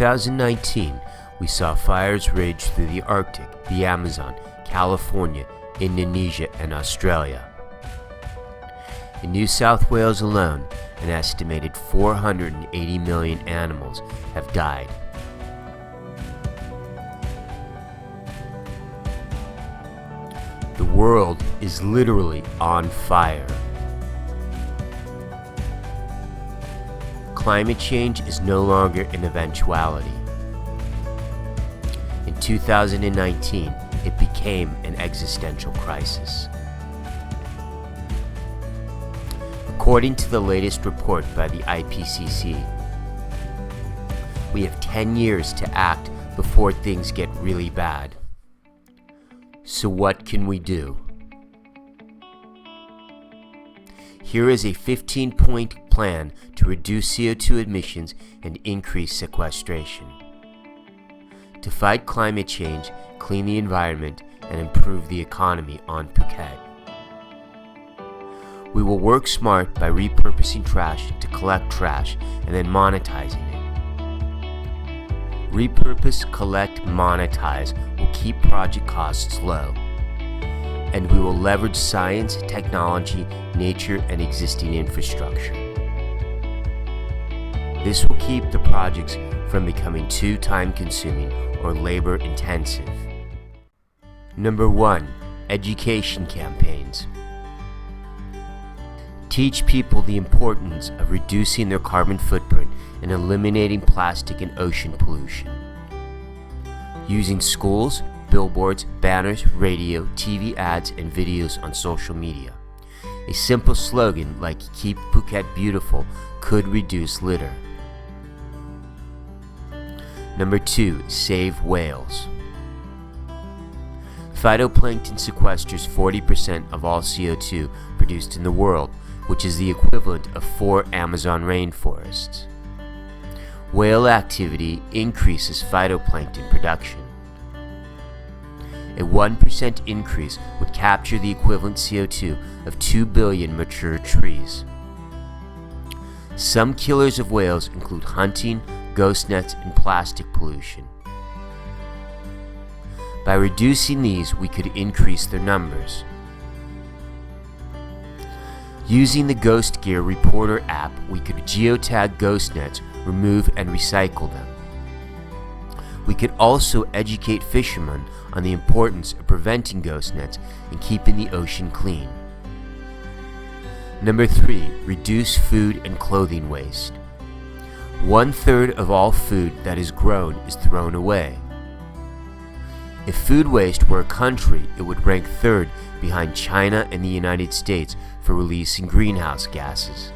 2019, we saw fires rage through the Arctic, the Amazon, California, Indonesia, and Australia. In New South Wales alone, an estimated 480 million animals have died. The world is literally on fire. Climate change is no longer an eventuality. In 2019, it became an existential crisis. According to the latest report by the IPCC, we have 10 years to act before things get really bad. So what can we do? Here is a 15-point plan to reduce CO2 emissions and increase sequestration. To fight climate change, clean the environment, and improve the economy on Phuket. We will work smart by repurposing trash to collect trash and then monetizing it. Repurpose, collect, monetize will keep project costs low. And we will leverage science, technology, nature, and existing infrastructure. This will keep the projects from becoming too time-consuming or labor-intensive. Number 1. Education campaigns. Teach people the importance of reducing their carbon footprint and eliminating plastic and ocean pollution. Using schools, billboards, banners, radio, TV ads, and videos on social media. A simple slogan like Keep Phuket Beautiful could reduce litter. Number 2. Save whales. Phytoplankton sequesters 40% of all CO2 produced in the world, which is the equivalent of 4 Amazon rainforests. Whale activity increases phytoplankton production. A 1% increase would capture the equivalent CO2 of 2 billion mature trees. Some killers of whales include hunting, ghost nets, and plastic pollution. By reducing these, we could increase their numbers. Using the Ghost Gear Reporter app, we could geotag ghost nets, remove and recycle them. We could also educate fishermen on the importance of preventing ghost nets and keeping the ocean clean. Number 3. Reduce food and clothing waste. 1/3 of all food that is grown is thrown away. If food waste were a country, it would rank 3rd behind China and the United States for releasing greenhouse gases.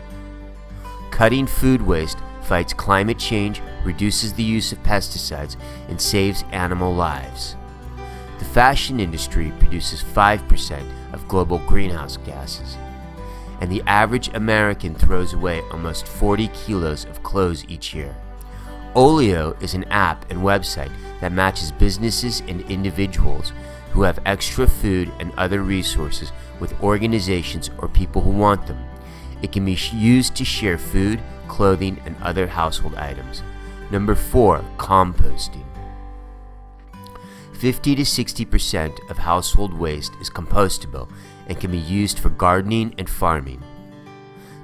Cutting food waste fights climate change, reduces the use of pesticides, and saves animal lives. The fashion industry produces 5% of global greenhouse gases, and the average American throws away almost 40 kilos of clothes each year. Olio is an app and website that matches businesses and individuals who have extra food and other resources with organizations or people who want them. It can be used to share food, clothing, and other household items. Number 4. Composting. 50 to 60% of household waste is compostable and can be used for gardening and farming.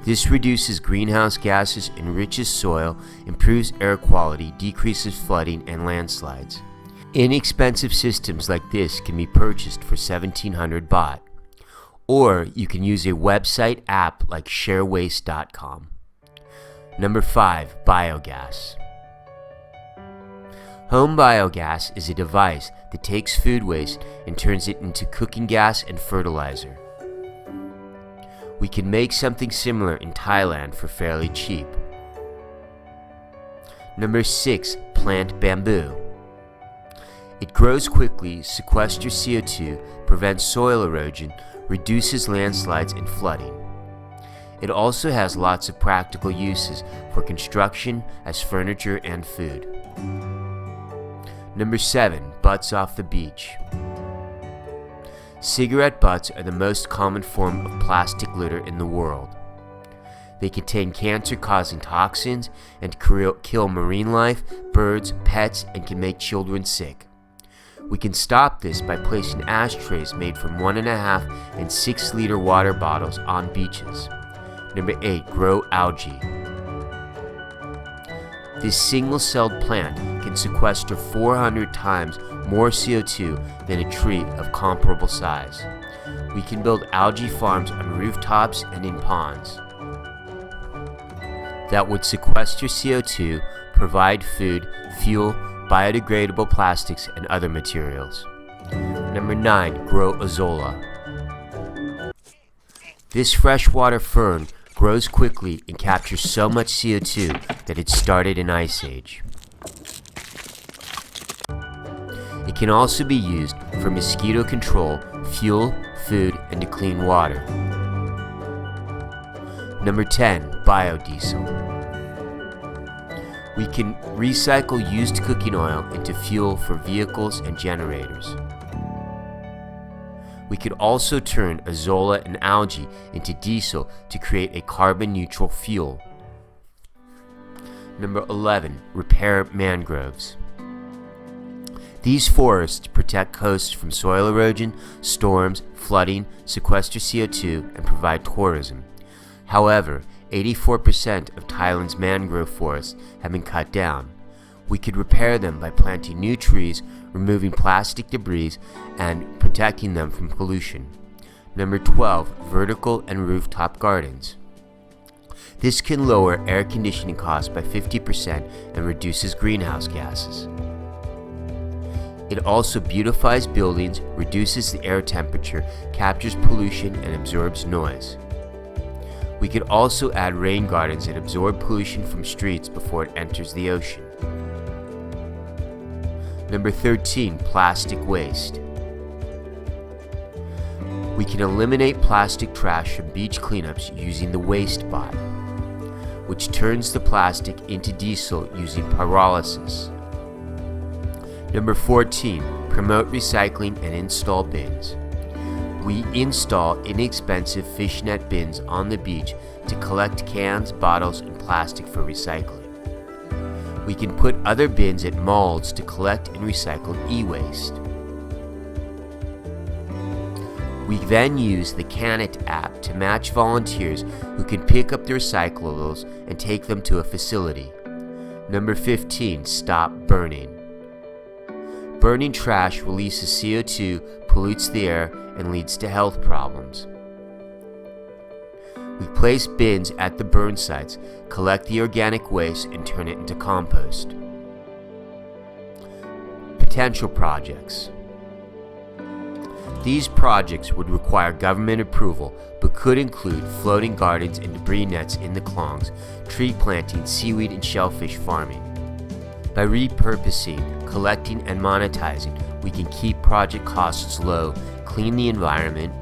This reduces greenhouse gases, enriches soil, improves air quality, decreases flooding and landslides. Inexpensive systems like this can be purchased for 1,700 baht. Or you can use a website app like sharewaste.com. Number 5. Biogas. Home biogas is a device that takes food waste and turns it into cooking gas and fertilizer. We can make something similar in Thailand for fairly cheap. Number 6. Plant bamboo. It grows quickly, sequesters CO2, prevents soil erosion, reduces landslides and flooding. It also has lots of practical uses for construction, as furniture, and food. Number 7. Butts off the beach. Cigarette butts are the most common form of plastic litter in the world. They contain cancer-causing toxins and kill marine life, birds, pets, and can make children sick. We can stop this by placing ashtrays made from 1.5 and 6-liter water bottles on beaches. Number 8, grow algae. This single-celled plant can sequester 400 times more CO2 than a tree of comparable size. We can build algae farms on rooftops and in ponds that would sequester CO2, provide food, fuel, biodegradable plastics, and other materials. Number 9, grow azolla. This freshwater fern grows quickly and captures so much CO2 that it started an ice age. It can also be used for mosquito control, fuel, food, and to clean water. Number 10, biodiesel. We can recycle used cooking oil into fuel for vehicles and generators. We could also turn azolla and algae into diesel to create a carbon-neutral fuel. Number 11, repair mangroves. These forests protect coasts from soil erosion, storms, flooding, sequester CO2, and provide tourism. However, 84% of Thailand's mangrove forests have been cut down. We could repair them by planting new trees, removing plastic debris, and protecting them from pollution. Number 12, vertical and rooftop gardens. This can lower air conditioning costs by 50% and reduces greenhouse gases. It also beautifies buildings, reduces the air temperature, captures pollution, and absorbs noise. We could also add rain gardens that absorb pollution from streets before it enters the ocean. Number 13, plastic waste. We can eliminate plastic trash from beach cleanups using the waste bot, which turns the plastic into diesel using pyrolysis. Number 14, promote recycling and install bins. We install inexpensive fishnet bins on the beach to collect cans, bottles, and plastic for recycling. We can put other bins at malls to collect and recycle e-waste. We then use the Canit app to match volunteers who can pick up the recyclables and take them to a facility. Number 15, stop burning. Burning trash releases CO2, pollutes the air, and leads to health problems. We place bins at the burn sites, collect the organic waste, and turn it into compost. Potential projects. These projects would require government approval, but could include floating gardens and debris nets in the klongs, tree planting, seaweed and shellfish farming. By repurposing, collecting, and monetizing, we can keep project costs low, clean the environment,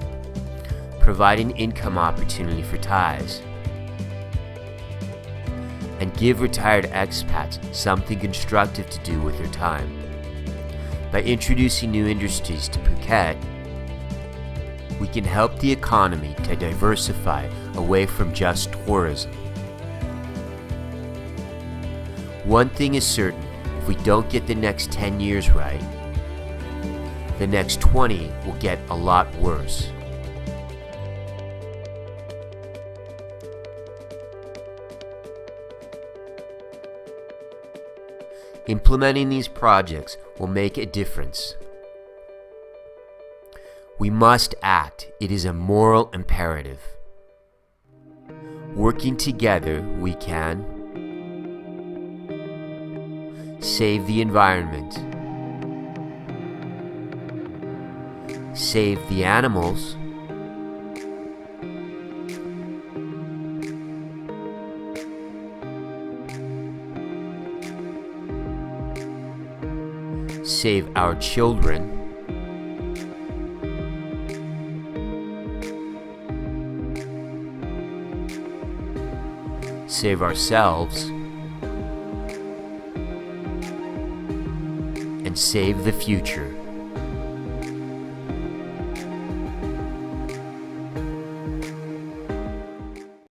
provide an income opportunity for Thais, and give retired expats something constructive to do with their time. By introducing new industries to Phuket, we can help the economy to diversify away from just tourism. One thing is certain, if we don't get the next 10 years right, the next 20 will get a lot worse. Implementing these projects will make a difference. We must act. It is a moral imperative. Working together, we can save the environment, save the animals, save our children, save ourselves, and save the future.